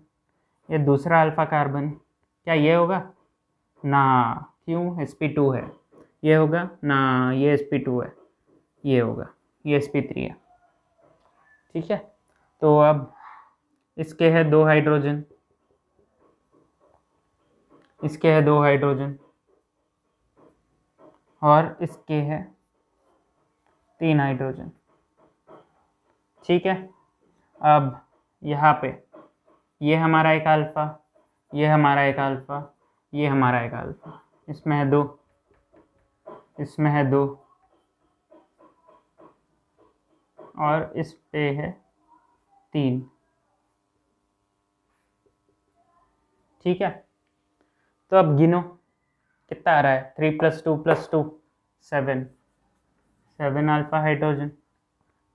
ये दूसरा अल्फा कार्बन, क्या ये होगा? ना, क्यों? sp2 है। ये होगा ना, ये sp2 है। ये होगा, ये sp3 है। ठीक है, तो अब इसके है 2 हाइड्रोजन, इसके है 2 हाइड्रोजन, और इसके है 3 हाइड्रोजन। ठीक है, अब यहाँ पे ये हमारा एक अल्फा, ये हमारा एक अल्फा, ये हमारा एक अल्फा, इसमें है 2, इसमें है 2, और इस पे है 3। ठीक है, तो अब गिनो कितना आ रहा है? 3 + 2 + 2 7, 7 अल्फा हाइड्रोजन।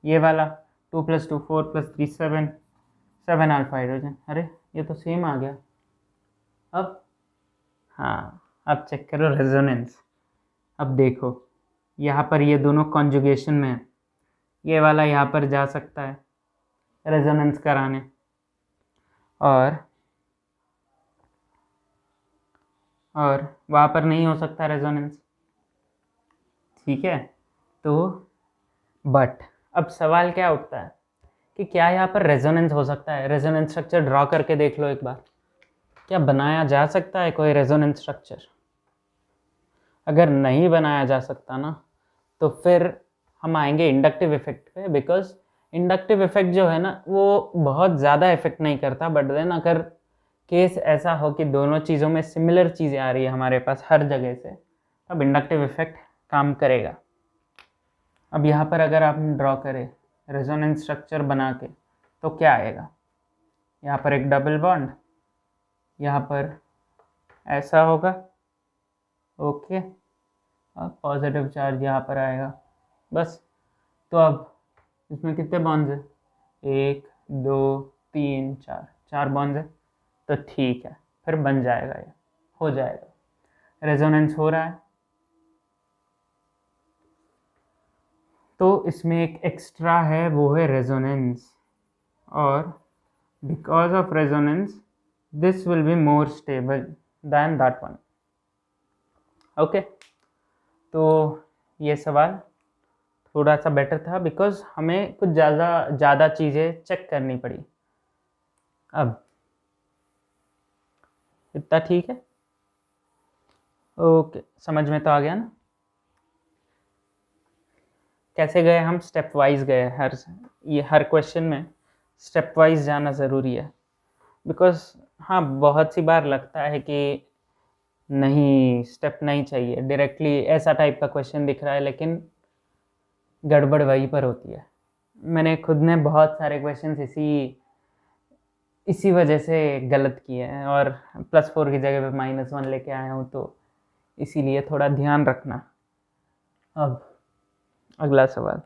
ये वाला 2 + 2 4 + 3 7, 7 अल्फा हाइड्रोजन। अरे ये तो सेम आ गया। अब हाँ, अब चेक करो रेजोनेंस। अब देखो यहाँ पर ये दोनों कॉन्जुगेशन में है, ये वाला यहाँ पर जा सकता है रेजोनेंस कराने, और वहाँ पर नहीं हो सकता रेजोनेंस। ठीक है, तो बट अब सवाल क्या उठता है कि क्या यहाँ पर रेजोनेंस हो सकता है? रेजोनेंस स्ट्रक्चर ड्रॉ करके देख लो एक बार, क्या बनाया जा सकता है कोई रेजोनेंस स्ट्रक्चर? अगर नहीं बनाया जा सकता ना, तो फिर हम आएंगे इंडक्टिव इफेक्ट पे, बिकॉज इंडक्टिव इफेक्ट जो है ना वो बहुत ज़्यादा इफेक्ट नहीं करता, बट देन अगर केस ऐसा हो कि दोनों चीज़ों में सिमिलर चीज़ें आ रही है हमारे पास हर जगह से, तब इंडक्टिव इफेक्ट काम करेगा। अब यहाँ पर अगर आप ड्रॉ करें रेजोनेंस स्ट्रक्चर बना के, तो क्या आएगा? यहाँ पर एक डबल बॉन्ड, यहाँ पर ऐसा होगा, ओके, अब पॉजिटिव चार्ज यहाँ पर आएगा, बस। तो अब इसमें कितने बॉन्ड्स हैं? 1 2 3 4, 4 बॉन्ड्स है, तो ठीक है, फिर बन जाएगा, ये हो जाएगा, रेजोनेंस हो रहा है। तो इसमें एक एक्स्ट्रा है, वो है रेजोनेंस, और because of resonance this will be more stable then that one. Okay, तो ये सवाल थोड़ा सा बेटर था, बिकॉज हमें कुछ ज़्यादा चीज़ें चेक करनी पड़ी। अब इतना ठीक है? ओके, समझ में तो आ गया ना? कैसे गए हम? स्टेप वाइज गए, हर क्वेश्चन में स्टेप वाइज जाना ज़रूरी है, बिकॉज हाँ बहुत सी बार लगता है कि नहीं, स्टेप नहीं चाहिए, डायरेक्टली ऐसा टाइप का क्वेश्चन दिख रहा है, लेकिन गड़बड़ वहीं पर होती है। मैंने खुद ने बहुत सारे क्वेश्चंस इसी वजह से गलत किए हैं, और +4 की जगह पे -1 लेके आया हूँ, तो इसीलिए थोड़ा ध्यान रखना। अब अगला सवाल,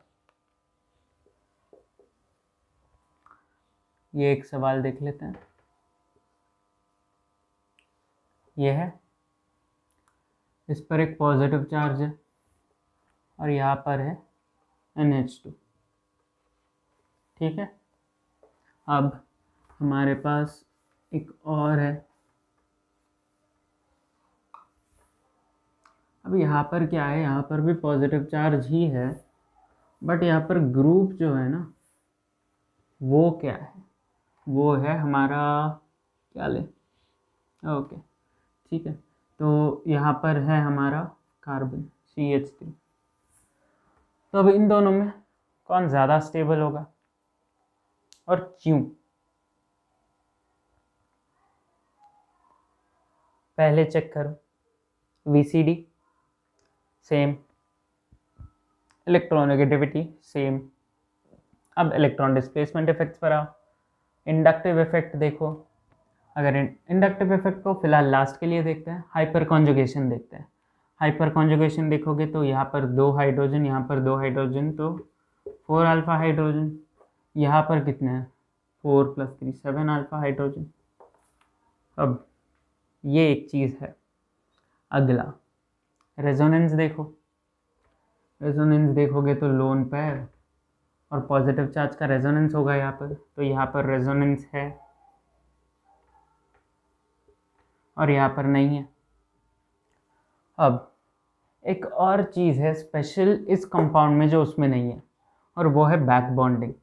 ये एक सवाल देख लेते हैं। ये है, इस पर एक पॉजिटिव चार्ज है और यहाँ पर है NH2। ठीक है, अब हमारे पास एक और है। अब यहाँ पर क्या है, यहाँ पर भी पॉजिटिव चार्ज ही है, बट यहाँ पर ग्रुप जो है ना वो क्या है, वो है हमारा, क्या ले, ओके ठीक है, तो यहाँ पर है हमारा कार्बन CH3। तो अब इन दोनों में कौन ज़्यादा स्टेबल होगा और क्यों? पहले चेक करो, VCD सेम, इलेक्ट्रोनेगेटिविटी सेम। अब इलेक्ट्रॉन डिस्प्लेसमेंट इफेक्ट्स पर आओ। इंडक्टिव इफेक्ट देखो, अगर इंडक्टिव इफेक्ट को फिलहाल लास्ट के लिए देखते हैं, हाइपर कॉन्जुगेशन देखते हैं। हाइपर कॉन्जुगेशन देखोगे तो यहाँ पर 2 हाइड्रोजन, यहाँ पर 2 हाइड्रोजन, तो 4 अल्फा हाइड्रोजन। यहाँ पर कितने हैं, 4 + 3 7 अल्फा हाइड्रोजन। अब ये एक चीज़ है। अगला रेजोनेंस देखो, रेजोनेंस देखोगे तो लोन पेयर और पॉजिटिव चार्ज का रेजोनेंस होगा यहाँ पर, तो यहाँ पर रेजोनेंस है और यहाँ पर नहीं है। अब एक और चीज़ है स्पेशल इस कंपाउंड में जो उसमें नहीं है, और वो है बैक बॉन्डिंग।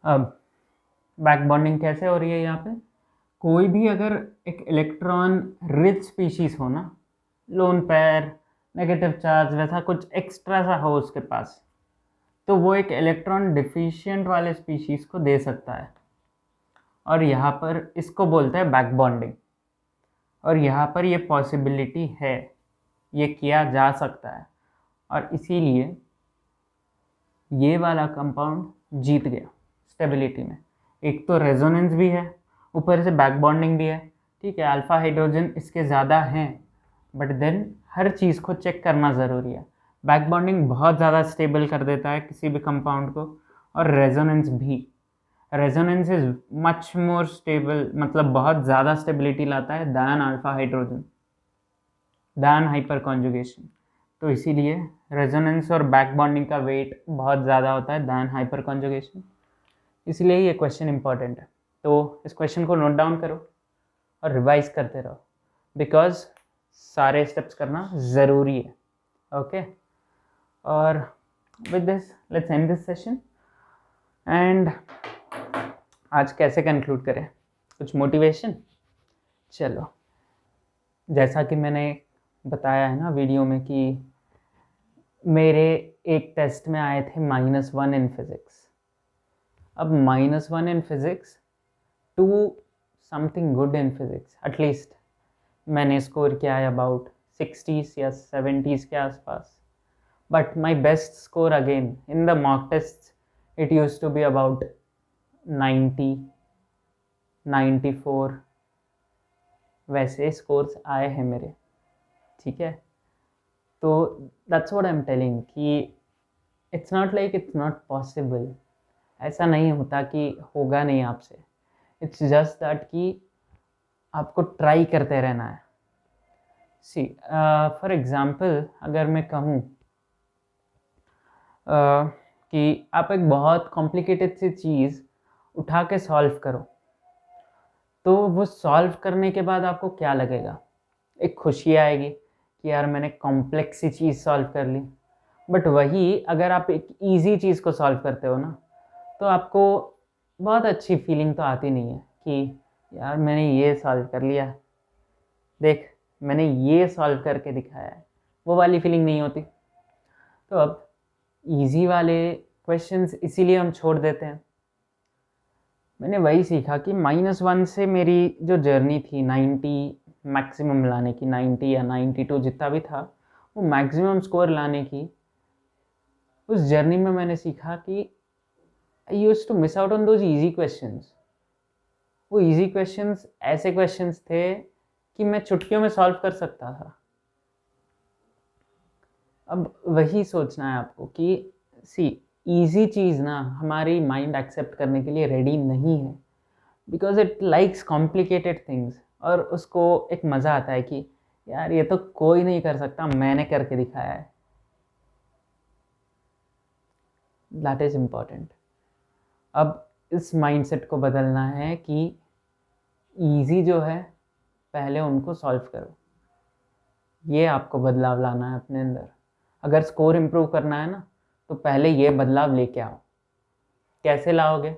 अब बैक बॉन्डिंग कैसे हो रही है यहाँ पे, कोई भी अगर एक इलेक्ट्रॉन रिच स्पीशीज हो ना, लोन पेयर, नेगेटिव चार्ज, वैसा कुछ एक्स्ट्रा सा हो उसके पास, तो वो एक इलेक्ट्रॉन डिफिशिएंट वाले स्पीशीज को दे सकता है, और यहाँ पर इसको बोलते हैं बैक बॉन्डिंग। और यहाँ पर ये पॉसिबिलिटी है, ये किया जा सकता है, और इसीलिए ये वाला कंपाउंड जीत गया स्टेबिलिटी में। एक तो रेजोनेंस भी है, ऊपर से बैक बॉन्डिंग भी है, ठीक है, अल्फा हाइड्रोजन इसके ज़्यादा हैं, बट देन हर चीज़ को चेक करना ज़रूरी है। बैक बॉन्डिंग बहुत ज़्यादा स्टेबल कर देता है किसी भी कंपाउंड को, और रेजोनेंस भी, resonance is much more stable, मतलब बहुत ज़्यादा स्टेबिलिटी लाता है than alpha hydrogen, than hyperconjugation. तो इसीलिए रेजोनेंस और बैक बॉन्डिंग का वेट बहुत ज़्यादा होता है दैन हाइपर कॉन्जुगेशन, इसलिए ये क्वेश्चन इंपॉर्टेंट है। तो इस क्वेश्चन को नोट डाउन करो और रिवाइज करते रहो, बिकॉज सारे स्टेप्स करना ज़रूरी है। ओके, और with this let's end this session. And आज कैसे कंक्लूड करें, कुछ मोटिवेशन। चलो, जैसा कि मैंने बताया है ना वीडियो में कि मेरे एक टेस्ट में आए थे -1 इन फिज़िक्स। अब -1 in physics to something good in physics, at least मैंने स्कोर किया है अबाउट 60s या 70s के आसपास। But my best score again in the mock test, it use to be about 90, 94, वैसे स्कोर्स आए हैं मेरे, ठीक है। तो that's what I am telling कि it's not like it's not possible, ऐसा नहीं होता कि होगा नहीं आपसे। इट्स जस्ट दैट कि आपको ट्राई करते रहना है। सी फॉर एग्ज़ाम्पल अगर मैं कहूँ कि आप एक बहुत कॉम्प्लिकेटेड सी चीज़ उठा के सॉल्व करो, तो वो सॉल्व करने के बाद आपको क्या लगेगा, एक खुशी आएगी कि यार मैंने कॉम्प्लेक्स सी चीज़ सॉल्व कर ली। बट वही अगर आप एक इजी चीज़ को सॉल्व करते हो ना, तो आपको बहुत अच्छी फीलिंग तो आती नहीं है कि यार मैंने ये सॉल्व कर लिया, देख मैंने ये सॉल्व करके दिखाया है, वो वाली फीलिंग नहीं होती। तो अब इजी वाले क्वेश्चंस इसीलिए हम छोड़ देते हैं। मैंने वही सीखा कि -1 से मेरी जो जर्नी थी 90 मैक्सिमम लाने की, 90 या 92 जितना भी था, वो मैक्सिमम स्कोर लाने की, उस जर्नी में मैंने सीखा कि I used to miss out on those easy questions. वो इजी क्वेश्चंस ऐसे क्वेश्चंस थे कि मैं चुटकियों में सॉल्व कर सकता था। अब वही सोचना है आपको कि सी इजी चीज़ ना हमारी माइंड एक्सेप्ट करने के लिए रेडी नहीं है, because it likes complicated things, और उसको एक मज़ा आता है कि यार ये तो कोई नहीं कर सकता, मैंने करके दिखाया है। That is important. अब इस माइंडसेट को बदलना है कि इजी जो है पहले उनको सॉल्व करो। ये आपको बदलाव लाना है अपने अंदर। अगर स्कोर इम्प्रूव करना है ना, तो पहले ये बदलाव लेके आओ। कैसे लाओगे?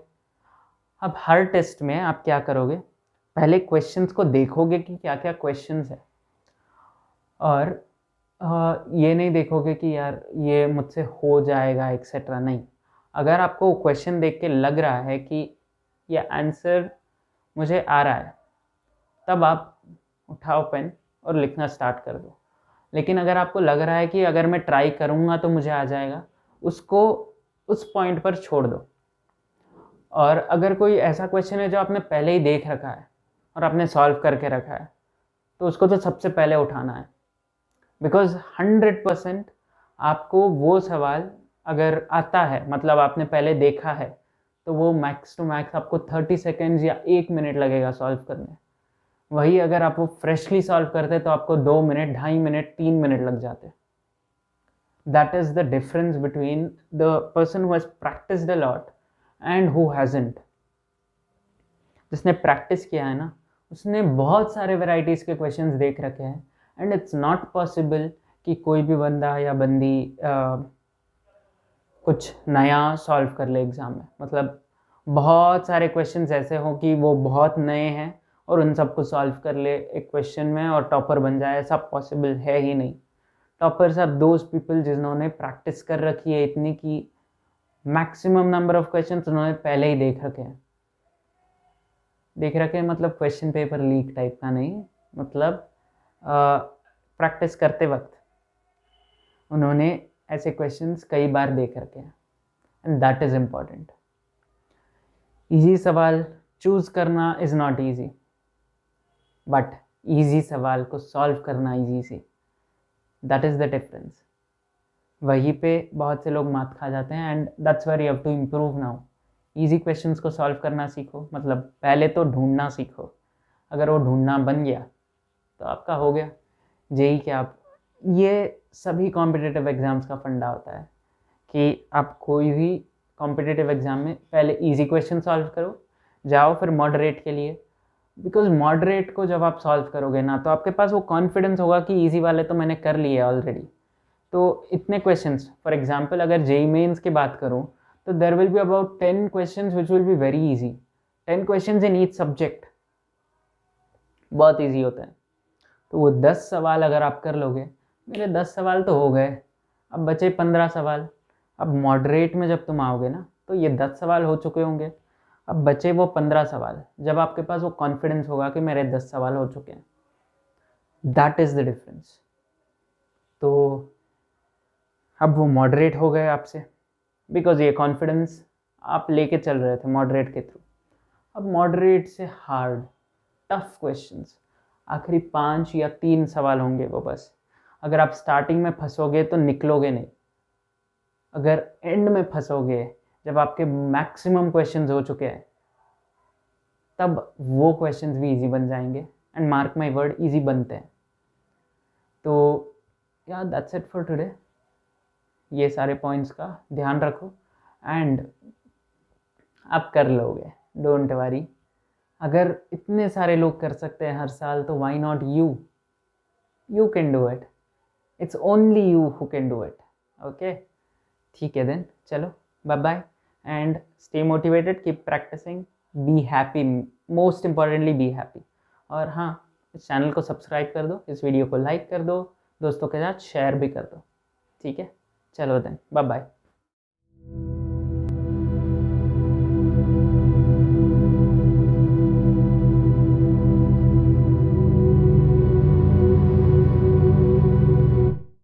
अब हर टेस्ट में आप क्या करोगे, पहले क्वेश्चंस को देखोगे कि क्या क्या क्वेश्चंस है, और ये नहीं देखोगे कि यार ये मुझसे हो जाएगा एक्सेट्रा। नहीं, अगर आपको क्वेश्चन देख के लग रहा है कि ये आंसर मुझे आ रहा है, तब आप उठाओ पेन और लिखना स्टार्ट कर दो। लेकिन अगर आपको लग रहा है कि अगर मैं ट्राई करूँगा तो मुझे आ जाएगा, उसको उस पॉइंट पर छोड़ दो। और अगर कोई ऐसा क्वेश्चन है जो आपने पहले ही देख रखा है और आपने सॉल्व करके रखा है, तो उसको तो सबसे पहले उठाना है। बिकॉज 100% आपको वो सवाल अगर आता है, मतलब आपने पहले देखा है, तो वो मैक्स टू मैक्स आपको 30 सेकेंड्स या 1 मिनट लगेगा सॉल्व करने। वही अगर आप वो फ्रेशली सॉल्व करते तो आपको 2 मिनट, 2.5 मिनट, 3 मिनट लग जाते। That is the difference between the person who has practised a lot and who hasn't. जिसने प्रैक्टिस किया है ना, उसने बहुत सारे वेराइटीज़ के क्वेश्चंस देख रखे हैं, एंड इट्स नॉट पॉसिबल कि कोई भी बंदा या बंदी कुछ नया सॉल्व कर ले एग्ज़ाम में। मतलब बहुत सारे क्वेश्चंस ऐसे हों कि वो बहुत नए हैं और उन सबको सॉल्व कर ले एक क्वेश्चन में और टॉपर बन जाए, ऐसा पॉसिबल है ही नहीं। टॉपर्स आर दोज पीपल जिन्होंने प्रैक्टिस कर रखी है इतनी कि मैक्सिमम नंबर ऑफ क्वेश्चंस उन्होंने पहले ही देख रखे हैं। देख रखे हैं मतलब क्वेश्चन पेपर लीक टाइप का नहीं, मतलब प्रैक्टिस करते वक्त उन्होंने ऐसे क्वेश्चंस कई बार देख रखे हैं, and that is important. Easy सवाल चूज़ करना is not easy, but easy सवाल को सॉल्व करना इजी सी, दैट इज़ द डिफरेंस। वहीं पे बहुत से लोग मात खा जाते हैं, and that's where you have to improve now. Easy questions को सॉल्व करना सीखो, मतलब पहले तो ढूंढना सीखो। अगर वो ढूंढना बन गया तो आपका हो गया। जेई क्या, आप ये सभी कॉम्पिटिटिव एग्ज़ाम्स का फंडा होता है कि आप कोई भी कॉम्पिटिटिव एग्ज़ाम में पहले इजी क्वेश्चन सॉल्व करो, जाओ फिर मॉडरेट के लिए। बिकॉज मॉडरेट को जब आप सॉल्व करोगे ना, तो आपके पास वो कॉन्फिडेंस होगा कि इजी वाले तो मैंने कर लिए ऑलरेडी। तो इतने क्वेश्चंस, फॉर एग्जांपल अगर जेई मेंस की बात करूँ, तो there will be about 10 questions which will be very easy. 10 questions in each subject बहुत इजी होता है। तो वो 10 सवाल अगर आप कर लोगे, मेरे 10 सवाल तो हो गए, अब बचे 15 सवाल। अब मॉडरेट में जब तुम आओगे ना, तो ये 10 सवाल हो चुके होंगे, अब बचे वो 15 सवाल। जब आपके पास वो कॉन्फिडेंस होगा कि मेरे 10 सवाल हो चुके हैं, दैट इज़ द डिफरेंस। तो अब वो मॉडरेट हो गए आपसे, बिकॉज ये कॉन्फिडेंस आप लेके चल रहे थे मॉडरेट के थ्रू। अब मॉडरेट से हार्ड टफ क्वेश्चंस, आखिरी 5 या 3 सवाल होंगे वो बस। अगर आप स्टार्टिंग में फंसोगे तो निकलोगे नहीं। अगर एंड में फंसोगे, जब आपके मैक्सिमम क्वेश्चंस हो चुके हैं, तब वो क्वेश्चंस भी इजी बन जाएंगे, and mark my word easy बनते हैं। तो या दैट्स इट फॉर टुडे। ये सारे पॉइंट्स का ध्यान रखो, एंड आप कर लोगे, डोंट वरी। अगर इतने सारे लोग कर सकते हैं हर साल, तो why not you? You can do it. It's only you who can do it. Okay, ठीक है देन, चलो bye bye, and stay motivated, keep practising, be happy, most importantly be happy. और हाँ, इस चैनल को सब्सक्राइब कर दो, इस वीडियो को लाइक कर दो, दोस्तों के साथ शेयर भी कर दो। ठीक है, चलो देन, बाय बाय।